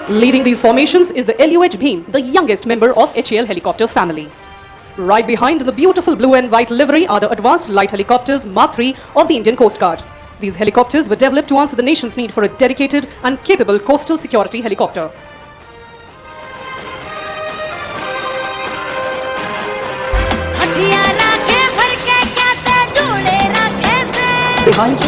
Leading these formations is the LUH Bheem, the youngest member of HAL helicopter family. Right behind the beautiful blue and white livery are the advanced light helicopters Mark III of the Indian Coast Guard. These helicopters were developed to answer the nation's need for a dedicated and capable coastal security helicopter. Behind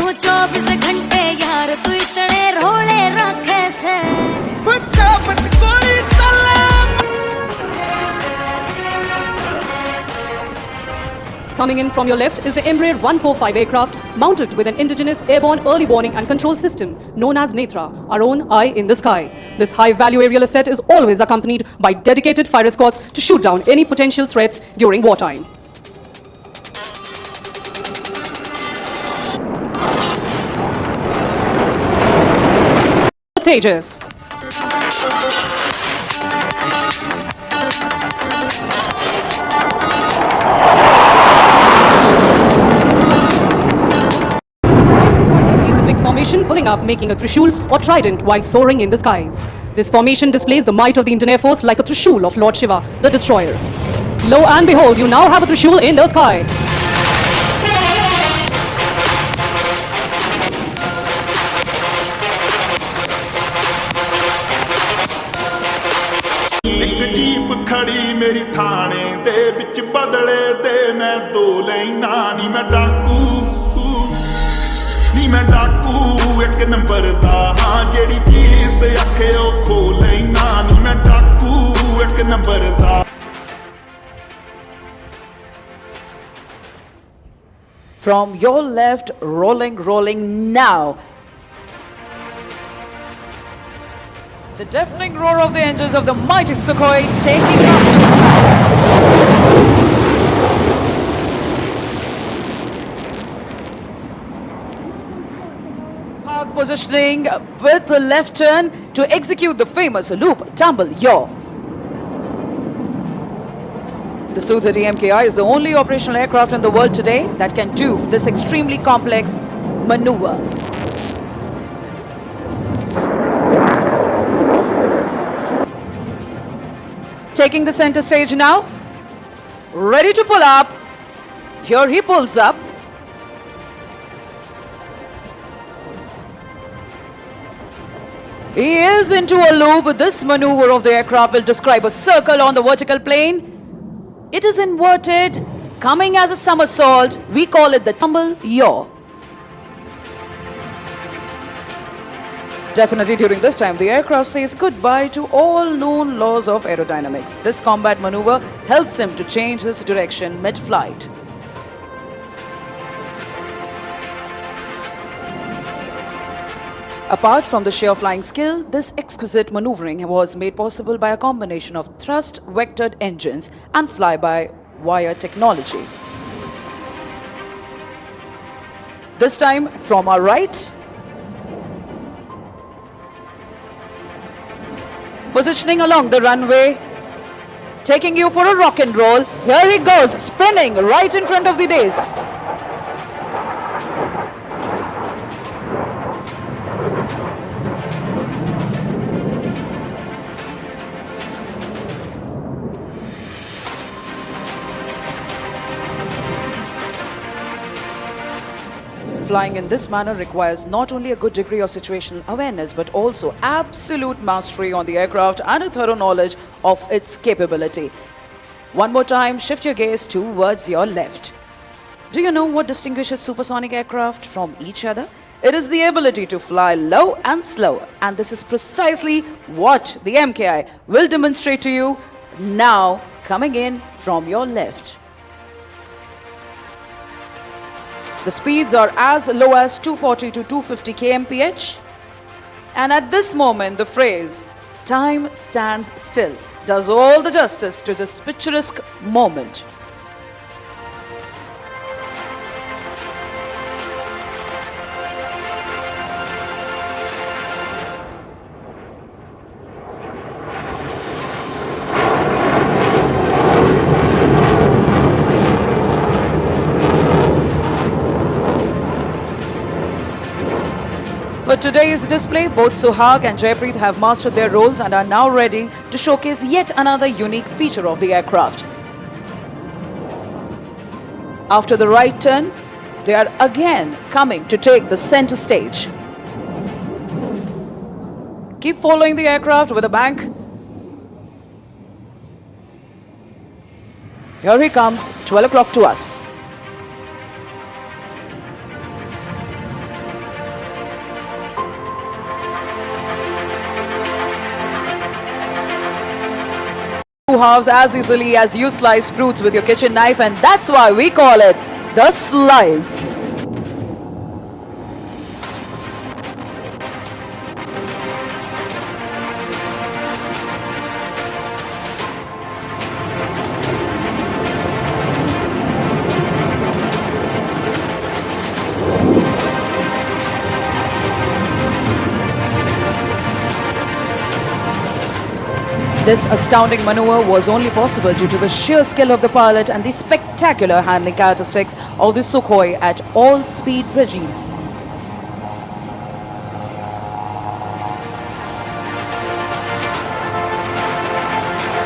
Coming in from your left is the Embraer 145 aircraft mounted with an indigenous airborne early warning and control system known as Netra, our own eye in the sky. This high-value aerial asset is always accompanied by dedicated fire squads to shoot down any potential threats during wartime. Tejas. Formation pulling up, making a Trishul or trident while soaring in the skies. This formation displays the might of the Indian Air Force like a Trishul of Lord Shiva, the destroyer. Lo and behold, you now have a Trishul in the sky. मैं डाकू एक number दा हां जेड़ी चीज आखे ओ खो लेना नी मैं डाकू एक नंबर दा From your left, rolling now. The deafening roar of the engines of the mighty Sukhoi taking up to the skies. Positioning with the left turn to execute the famous loop tumble yaw. The Su-30 MKI is the only operational aircraft in the world today that can do this extremely complex maneuver. Taking the center stage now, ready to pull up. Here he pulls up. He is into a loop. This maneuver of the aircraft will describe a circle on the vertical plane. It is inverted, coming as a somersault. We call it the tumble yaw. Definitely during this time, the aircraft says goodbye to all known laws of aerodynamics. This combat maneuver helps him to change his direction mid-flight. Apart from the sheer flying skill, this exquisite maneuvering was made possible by a combination of thrust-vectored engines and fly-by-wire technology. This time from our right, positioning along the runway, taking you for a rock and roll. Here he goes, spinning right in front of the dais. Flying in this manner requires not only a good degree of situational awareness, but also absolute mastery on the aircraft and a thorough knowledge of its capability. One more time, shift your gaze towards your left. Do you know what distinguishes supersonic aircraft from each other? It is the ability to fly low and slow, and this is precisely what the MKI will demonstrate to you now, coming in from your left. The speeds are as low as 240 to 250 kmph. And at this moment, the phrase, "time stands still," does all the justice to this picturesque moment. For today's display, both Suhag and Jaipreet have mastered their roles and are now ready to showcase yet another unique feature of the aircraft. After the right turn, they are again coming to take the center stage. Keep following the aircraft with a bank. Here he comes, 12 o'clock to us. Halves as easily as you slice fruits with your kitchen knife, and that's why we call it the slice. This astounding maneuver was only possible due to the sheer skill of the pilot and the spectacular handling characteristics of the Sukhoi at all speed regimes.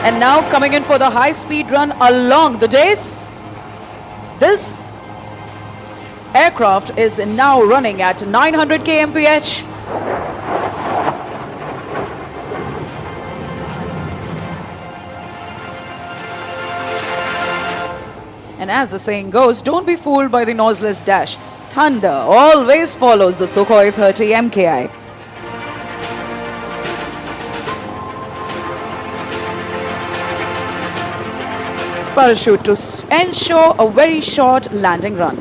And now coming in for the high-speed run along the dais. This aircraft is now running at 900 kmph. And as the saying goes, don't be fooled by the noiseless dash. Thunder always follows the Sukhoi 30 MKI. Parachute to ensure a very short landing run.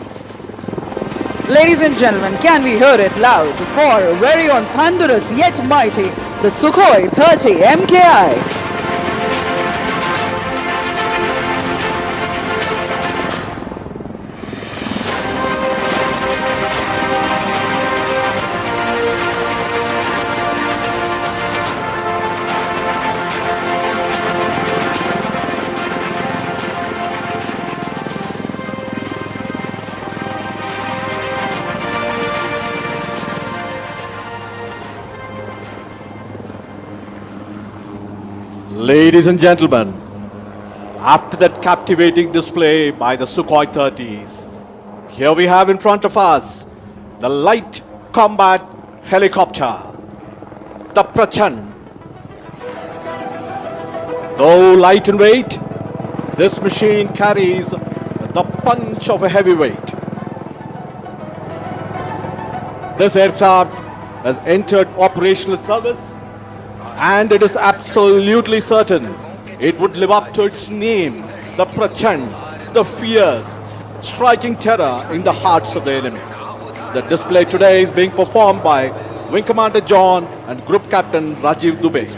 Ladies and gentlemen, can we hear it loud for very on thunderous yet mighty, the Sukhoi 30 MKI. Ladies and gentlemen, after that captivating display by the Sukhoi 30s, here we have in front of us the light combat helicopter, the Prachand. Though light in weight, this machine carries the punch of a heavyweight. This aircraft has entered operational service, and it is absolutely certain it would live up to its name, the Prachand, the fierce, striking terror in the hearts of the enemy. The display today is being performed by Wing Commander John and Group Captain Rajiv Dubey.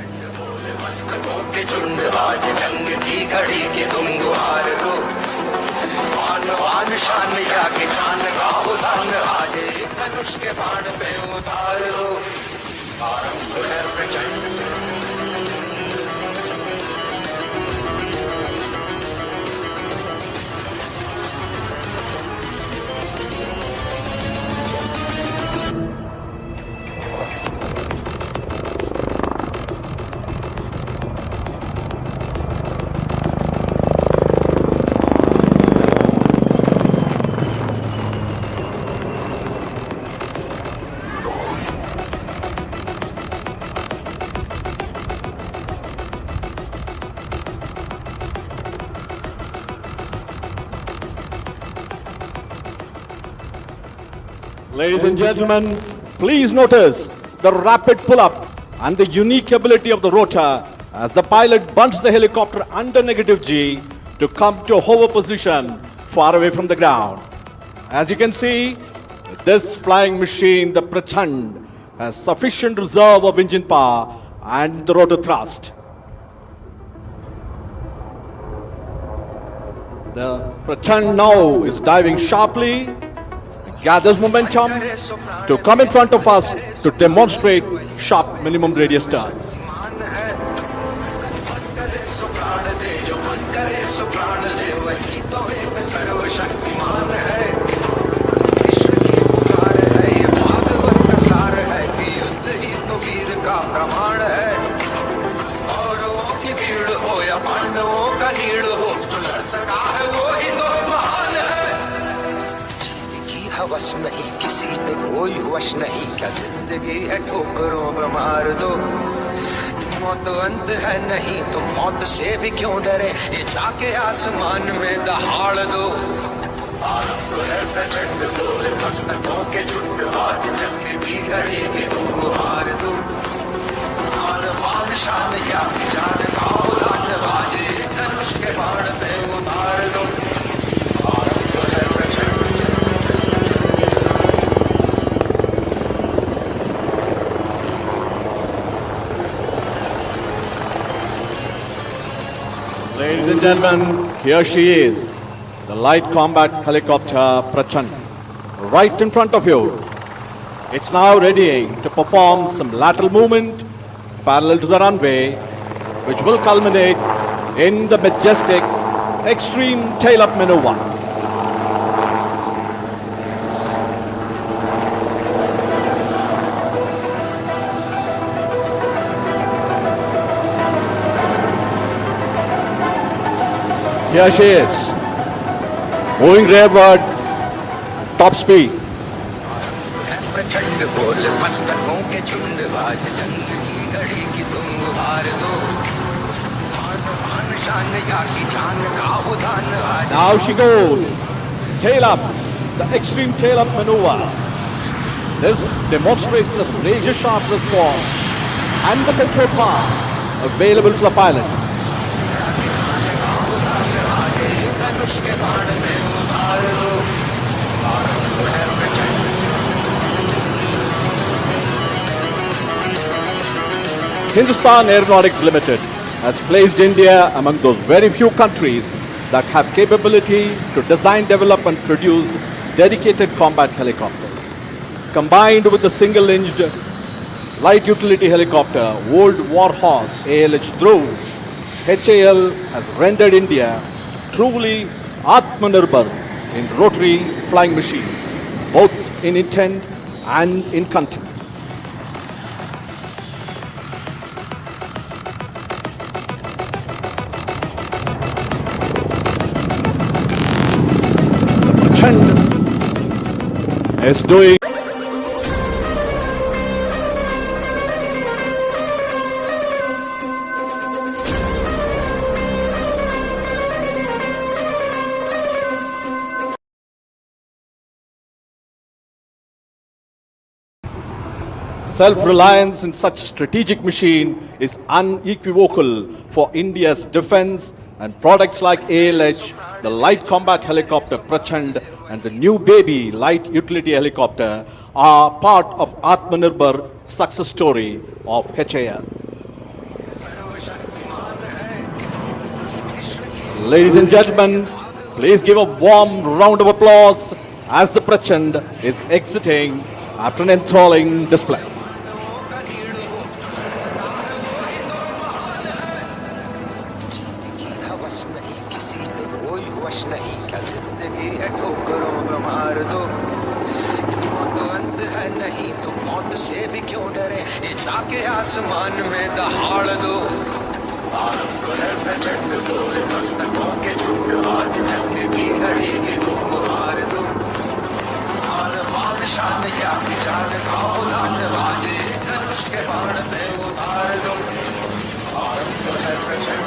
Ladies and gentlemen, please notice the rapid pull-up and the unique ability of the rotor as the pilot bunts the helicopter under negative G to come to a hover position far away from the ground. As you can see, this flying machine, the Prachand, has sufficient reserve of engine power and the rotor thrust. The Prachand now is diving sharply, gathers momentum to come in front of us to demonstrate sharp minimum radius turns. बस नहीं किसी पे कोई वश नहीं, क्या जिंदगी है ठोकरों में मार दो, मौत अंत है नहीं तो मौत से भी क्यों डरे, ये जाके आसमान में दहाड़ दो। आरंभ है प्रचंड बोले मस्तकों के झुंड, आज जंग भी घड़ी के तुमको हार दो, मान शान या जान का उलान बाजे, धनुष के बाण पे उतार दो। आरंभ है प्रचंड। Ladies and gentlemen, here she is, the light combat helicopter Prachand, right in front of you. It's now ready to perform some lateral movement parallel to the runway, which will culminate in the majestic extreme tail-up maneuver. Here she is, moving rearward, top speed. प्रचंड बोल मस्तकों के झुंड, आज जंग की घड़ी की तुम हार दो, मान शान या की जान का उदान आज। Now she goes, tail up, the extreme tail up maneuver. This demonstrates the razor sharp response and the control power available to the pilot. के बाण में उतार दो। आरंभ है प्रचंड। Hindustan Aeronautics Limited has placed India among those very few countries that have capability to design, develop and produce dedicated combat helicopters. Combined with the single-engine light utility helicopter World War Horse ALH Dhruv, HAL has rendered India truly Atmanirbhar in rotary flying machines, both in intent and in content. Chand is doing self-reliance in such strategic machine is unequivocal for India's defense, and products like ALH, the light combat helicopter Prachand and the new baby light utility helicopter are part of Atmanirbhar success story of HAL. Ladies and gentlemen, please give a warm round of applause as the Prachand is exiting after an enthralling display. बस नहीं किसी पे कोई वश नहीं, क्या जिंदगी है ठोकरों में मार दो, मौत अंत है नहीं तो मौत से भी क्यों डरे, ये जाके आसमान में दहाड़ दो। आरंभ है प्रचंड बोले मस्तकों के झुंड, आज जंग की घड़ी की तुम हार दो, मान शान या की जान का उलान बाजे, धनुष के बाण पे उतार दो। आरंभ है प्रचंड।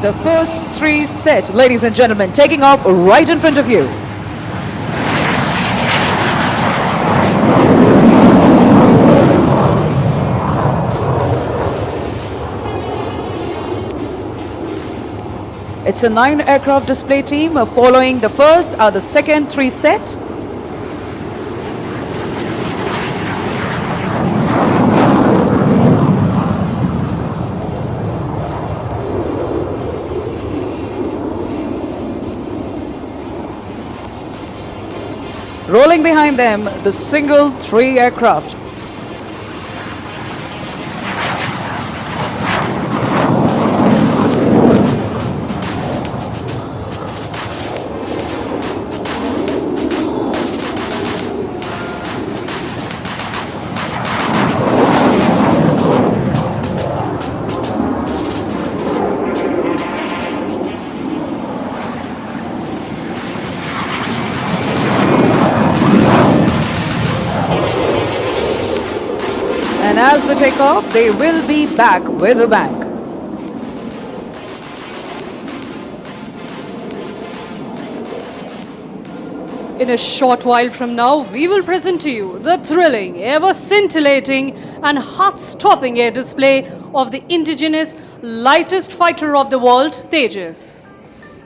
The first three set, ladies and gentlemen, taking off right in front of you. It's a 9-aircraft display team. Following the first are the second three set. Rolling behind them, the single 3 aircraft. this aircraft, they will be back with a bang. In a short while from now, we will present to you the thrilling, ever-scintillating and heart-stopping air display of the indigenous lightest fighter of the world, Tejas.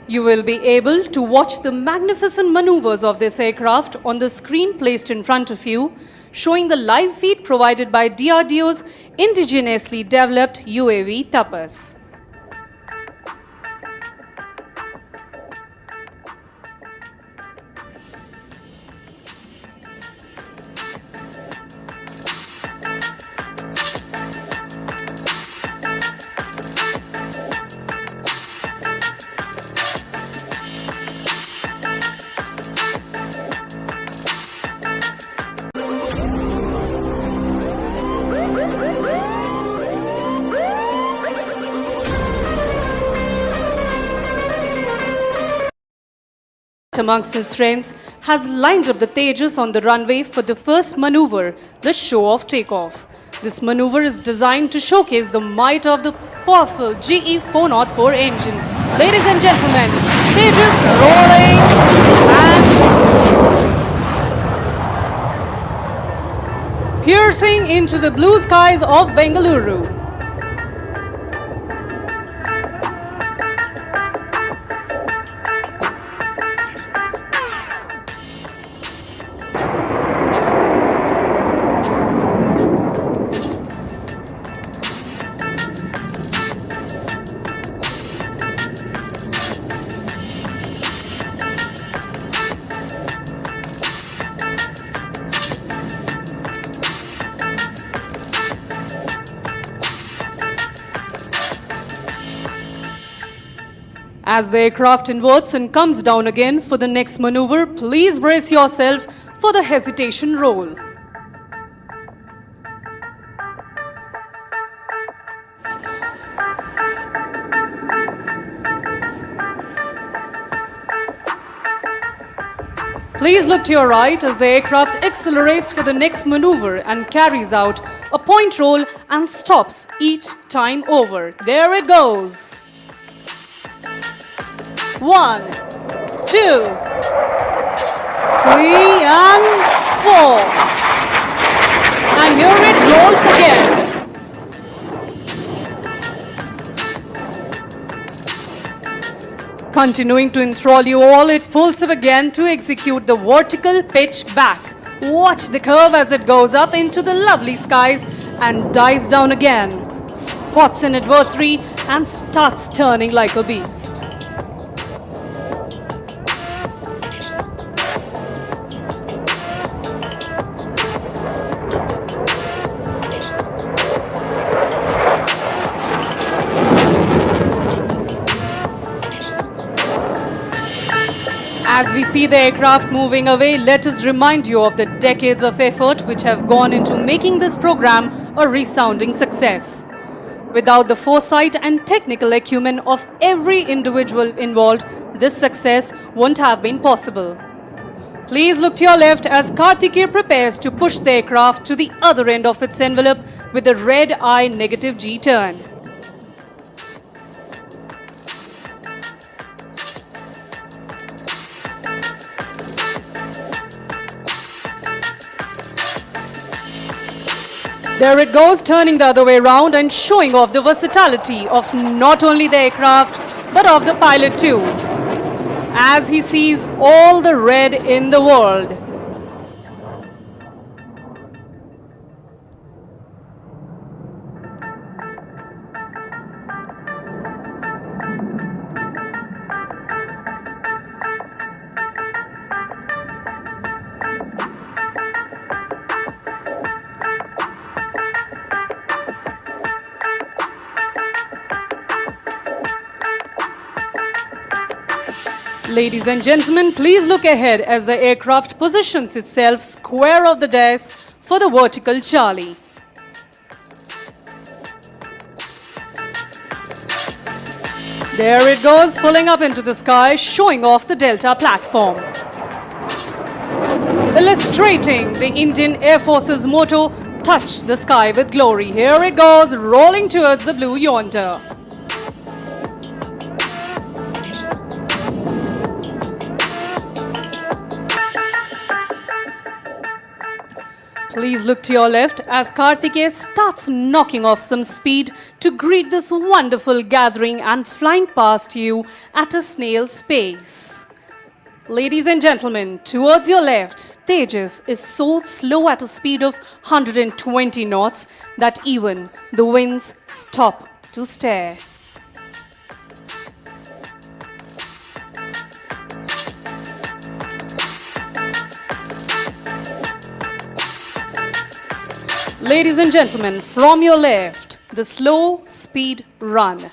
You will be able to watch the magnificent maneuvers of this aircraft on the screen placed in front of you, showing the live feed provided by DRDO's indigenously developed UAV Tapas. Amongst his friends, has lined up the Tejas on the runway for the first maneuver, the show-off takeoff. This maneuver is designed to showcase the might of the powerful GE 404 engine. Ladies and gentlemen, Tejas rolling and piercing into the blue skies of Bengaluru. As the aircraft inverts and comes down again for the next maneuver, please brace yourself for the hesitation roll. Please look to your right as the aircraft accelerates for the next maneuver and carries out a point roll and stops each time over. There it goes. 1, 2, 3, and 4. And here it rolls again. Continuing to enthrall you all, it pulls up again to execute the vertical pitch back. Watch the curve as it goes up into the lovely skies and dives down again, spots an adversary and starts turning like a beast. As we see the aircraft moving away, let us remind you of the decades of effort which have gone into making this program a resounding success. Without the foresight and technical acumen of every individual involved, this success wouldn't have been possible. Please look to your left as Karthikeya prepares to push the aircraft to the other end of its envelope with the red eye negative G turn. There it goes, turning the other way around and showing off the versatility of not only the aircraft, but of the pilot too, as he sees all the red in the world. Ladies and gentlemen, please look ahead as the aircraft positions itself square of the desk for the vertical Charlie. There it goes, pulling up into the sky, showing off the Delta platform. Illustrating the Indian Air Force's motto, touch the sky with glory. Here it goes, rolling towards the blue yonder. Please look to your left as Karthikeya starts knocking off some speed to greet this wonderful gathering and flying past you at a snail's pace. Ladies and gentlemen, towards your left, Tejas is so slow at a speed of 120 knots that even the winds stop to stare. Ladies and gentlemen, from your left, the slow speed run.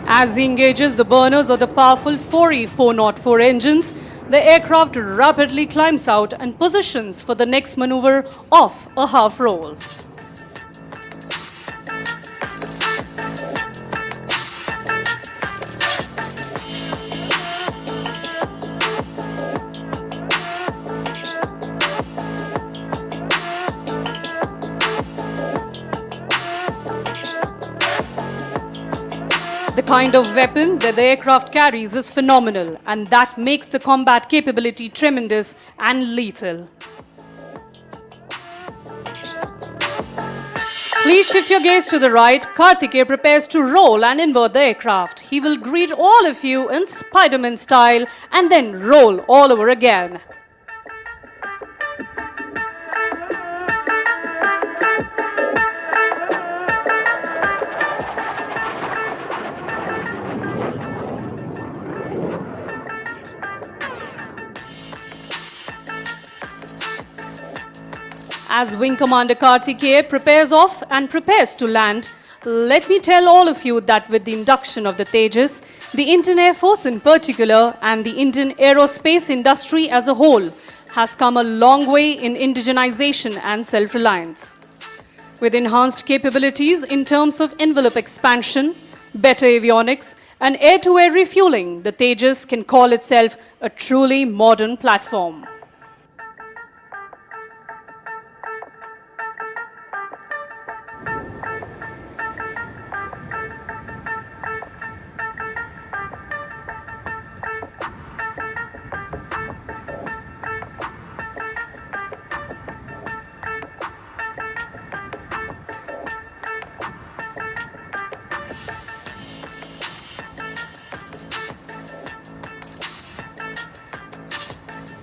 As he engages the burners of the powerful 4E404 engines, the aircraft rapidly climbs out and positions for the next maneuver of a half roll. The kind of weapon that the aircraft carries is phenomenal, and that makes the combat capability tremendous and lethal. Please shift your gaze to the right. Karthikeya prepares to roll and invert the aircraft. He will greet all of you in Spider-Man style and then roll all over again. As Wing Commander Karthikeya prepares off and prepares to land, let me tell all of you that with the induction of the Tejas, the Indian Air Force in particular and the Indian aerospace industry as a whole has come a long way in indigenization and self-reliance. With enhanced capabilities in terms of envelope expansion, better avionics, and air-to-air refueling, the Tejas can call itself a truly modern platform.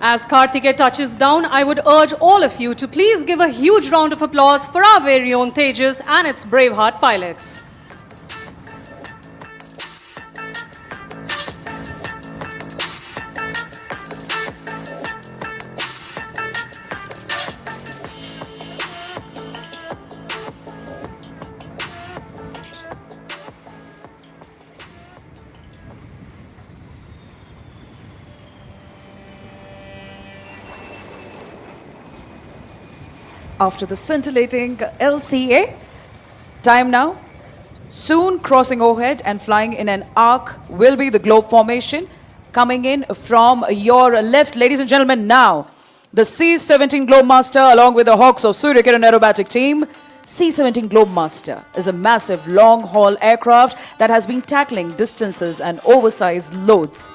As Karthikeya touches down, I would urge all of you to please give a huge round of applause for our very own Tejas and its braveheart pilots. After the scintillating LCA, time now. Soon crossing overhead and flying in an arc will be the globe formation. Coming in from your left, ladies and gentlemen, now the C-17 Globemaster along with the Hawks of Suryakiran Aerobatic Team. C-17 Globemaster is a massive long-haul aircraft that has been tackling distances and oversized loads.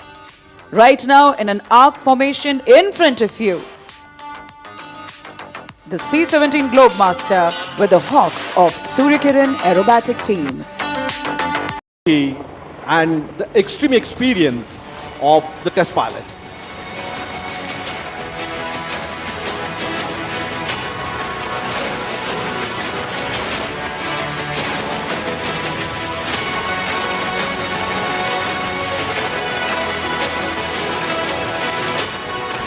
Right now in an arc formation in front of you, the C-17 Globemaster with the Hawks of Suryakiran Aerobatic Team. And the extreme experience of the test pilot.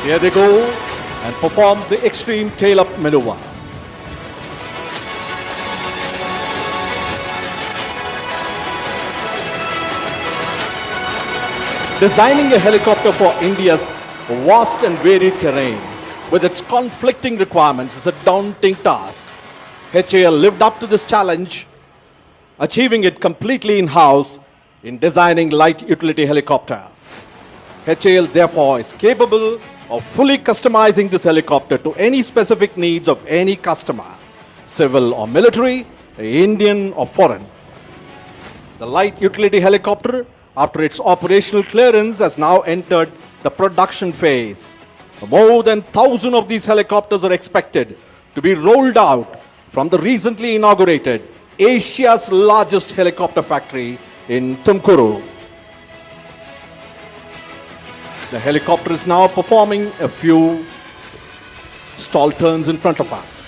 Here they go and perform the extreme tail-up maneuver. Designing a helicopter for India's vast and varied terrain with its conflicting requirements is a daunting task. HAL lived up to this challenge, achieving it completely in-house in designing light utility helicopter. HAL therefore is capable of fully customizing this helicopter to any specific needs of any customer, civil or military, Indian or foreign. The light utility helicopter, after its operational clearance, has now entered the production phase. More than 1,000 of these helicopters are expected to be rolled out from the recently inaugurated Asia's largest helicopter factory in Tumkuru. The helicopter is now performing a few stall turns in front of us.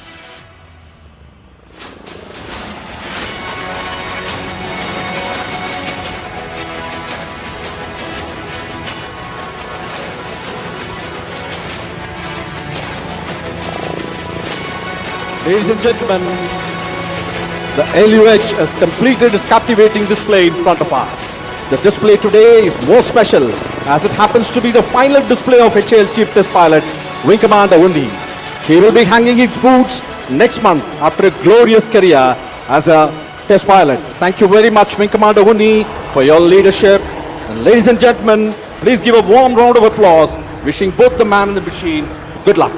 Ladies and gentlemen, the LUH has completed its captivating display in front of us. The display today is more special as it happens to be the final display of HAL Chief Test Pilot Wing Commander Undi. He will be hanging his boots next month after a glorious career as a test pilot. Thank you very much, Wing Commander Undi, for your leadership. And ladies and gentlemen, please give a warm round of applause, wishing both the man and the machine good luck.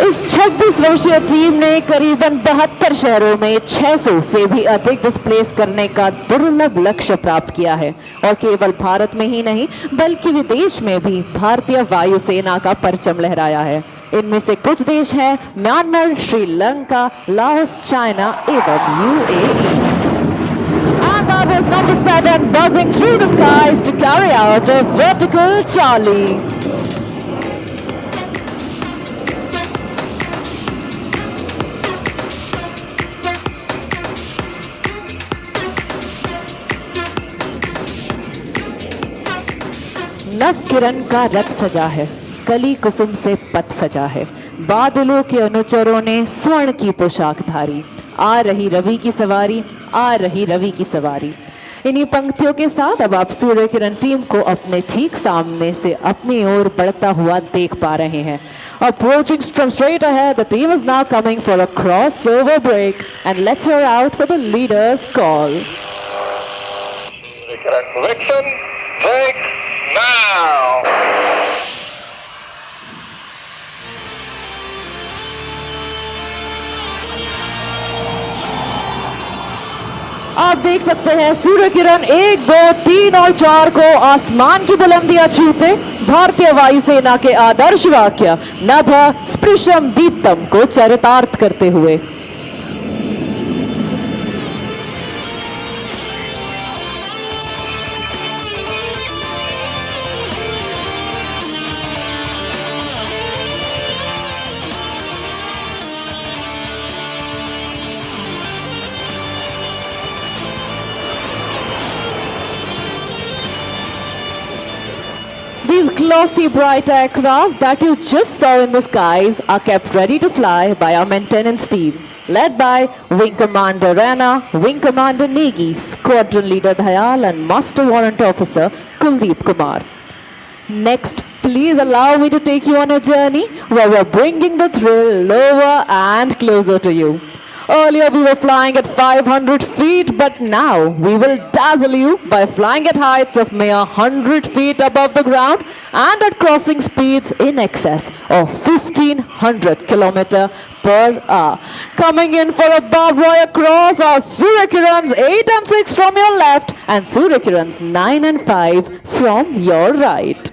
इस 26 वर्षीय team ने करीबन 72 शहरों में 600 से भी अधिक displace करने का दुर्लभ लक्ष्य प्राप्त किया है और केवल भारत में ही नहीं बल्कि विदेश में भी भारतीय वायुसेना का परचम लहराया है। इनमें से कुछ देश हैं म्यांमार, श्रीलंका, लाओस, चाइना एवं UAE. And that is number 7 buzzing through the skies to carry out a vertical Charlie. नव किरण का रथ सजा है, कली कुसुम से पथ सजा है, बादलों के अनुचरों ने स्वर्ण की पोशाक धारी, आ रही रवि की सवारी, आ रही रवि की सवारी। इन्हीं पंक्तियों के साथ अब आप सूर्य किरण टीम को अपने ठीक सामने से अपनी ओर बढ़ता हुआ देख पा रहे हैं। Approaching from straight ahead, the team is now coming for a crossover break, and let's hear out for the leader's call. Correction, break now. आप देख सकते हैं सूर्य किरण 1, 2, 3 और 4 को आसमान की बुलंदियां छूते भारतीय वायुसेना के आदर्श वाक्य नभ स्पृशम दीप्तम को चरितार्थ करते हुए। These glossy bright aircraft that you just saw in the skies are kept ready to fly by our maintenance team, led by Wing Commander Rana, Wing Commander Negi, Squadron Leader Dayal and Master Warrant Officer Kuldeep Kumar. Next, please allow me to take you on a journey where we're bringing the thrill lower and closer to you. Earlier we were flying at 500 feet, but now we will dazzle you by flying at heights of mere 100 feet above the ground and at crossing speeds in excess of 1500 km per hour. Coming in for a barbed wire cross are Suryakiran's 8 and 6 from your left and Suryakiran's 9 and 5 from your right.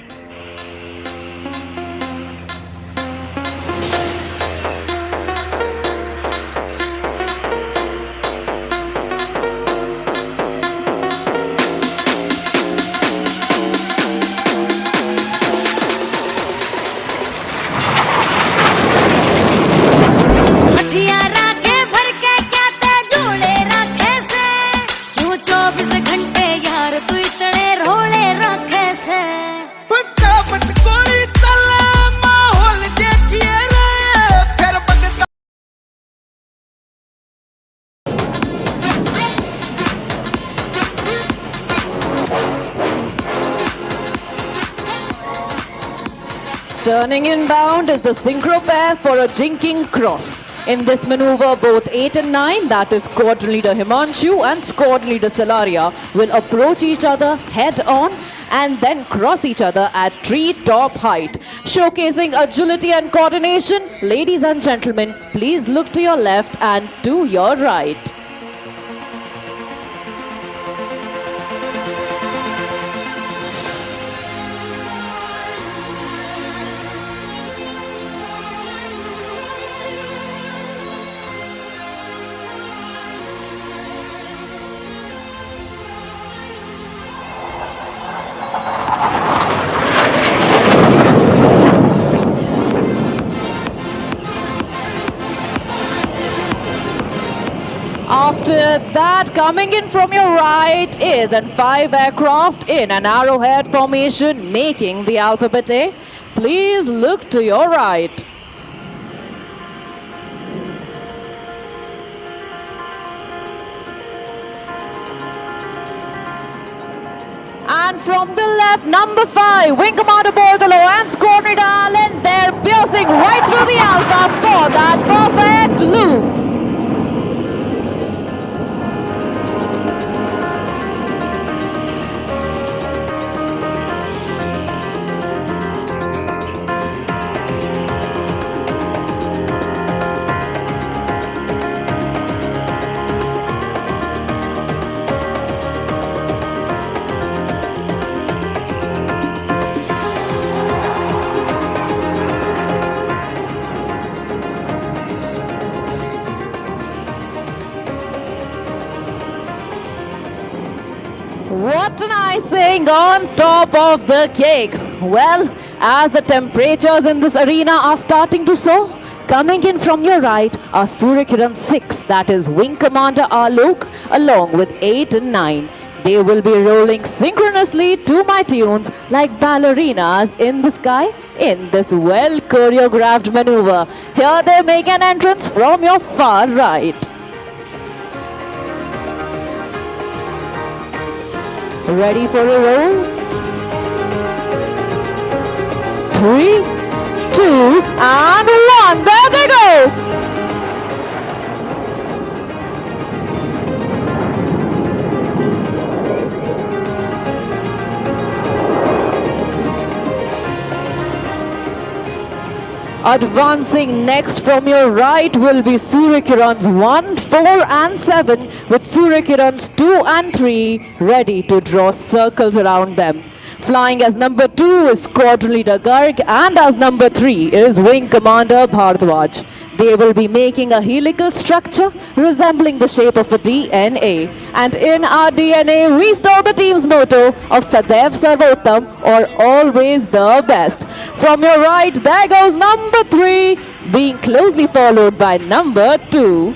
Turning inbound is the synchro pair for a jinking cross. In this maneuver, both 8 and 9, that is squad leader Himanshu and squad leader Salaria, will approach each other head on and then cross each other at tree top height. Showcasing agility and coordination, ladies and gentlemen, please look to your left and to your right. After that, coming in from your right is an 5 aircraft in an arrowhead formation making the alphabet A. Please look to your right. And from the left, number 5, Wing Commander Bordalo and Squad Leader Allen, they're piercing right through the alpha for that perfect loop. What an icing on top of the cake. Well, as the temperatures in this arena are starting to soar, coming in from your right are Suryakiran 6, that is Wing Commander Alok, along with 8 and 9. They will be rolling synchronously to my tunes like ballerinas in the sky in this well choreographed maneuver. Here they make an entrance from your far right. Ready for a roll? 3, 2, and 1. There they go! Advancing next from your right will be Suryakiran's 1, 4 and 7 with Suryakiran's 2 and 3 ready to draw circles around them. Flying as number 2 is Squadron Leader Garg and as number 3 is Wing Commander Bhardwaj. They will be making a helical structure resembling the shape of a DNA. And in our DNA, we store the team's motto of Sadaiv Sarvottam, or always the best. From your right, there goes number 3, being closely followed by number 2.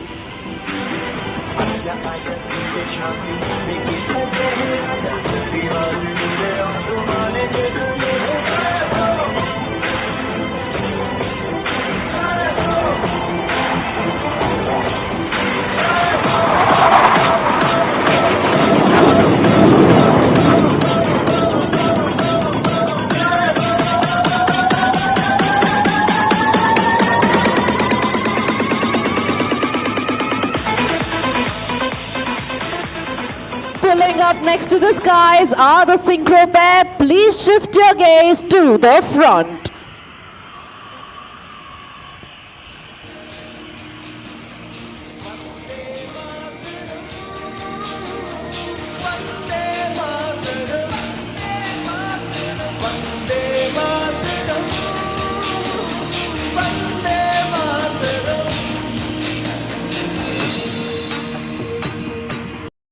next to the skies are the synchro pair. Please shift your gaze to the front.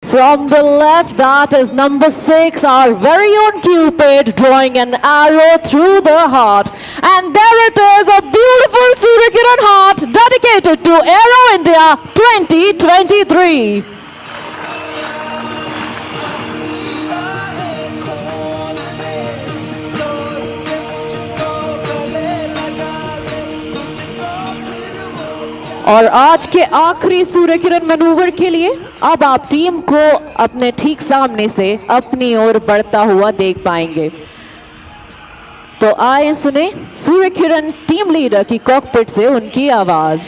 From the left, that is number 6, our very own Cupid, drawing an arrow through the heart. And there it is, a beautiful Surya Kiran heart dedicated to AERO India 2023. और आज के आखिरी Surya Kiran manoeuvre के लिए अब आप team को अपने ठीक सामने से अपनी ओर बढ़ता हुआ देख पाएंगे। तो आए सुने सूर्य किरण टीम लीडर की कॉकपिट से उनकी आवाज।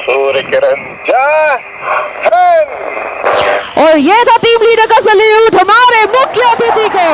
सूर्य किरण जय हिंद। और ये था टीम लीडर का सल्यूट हमारे मुख्य अतिथि को।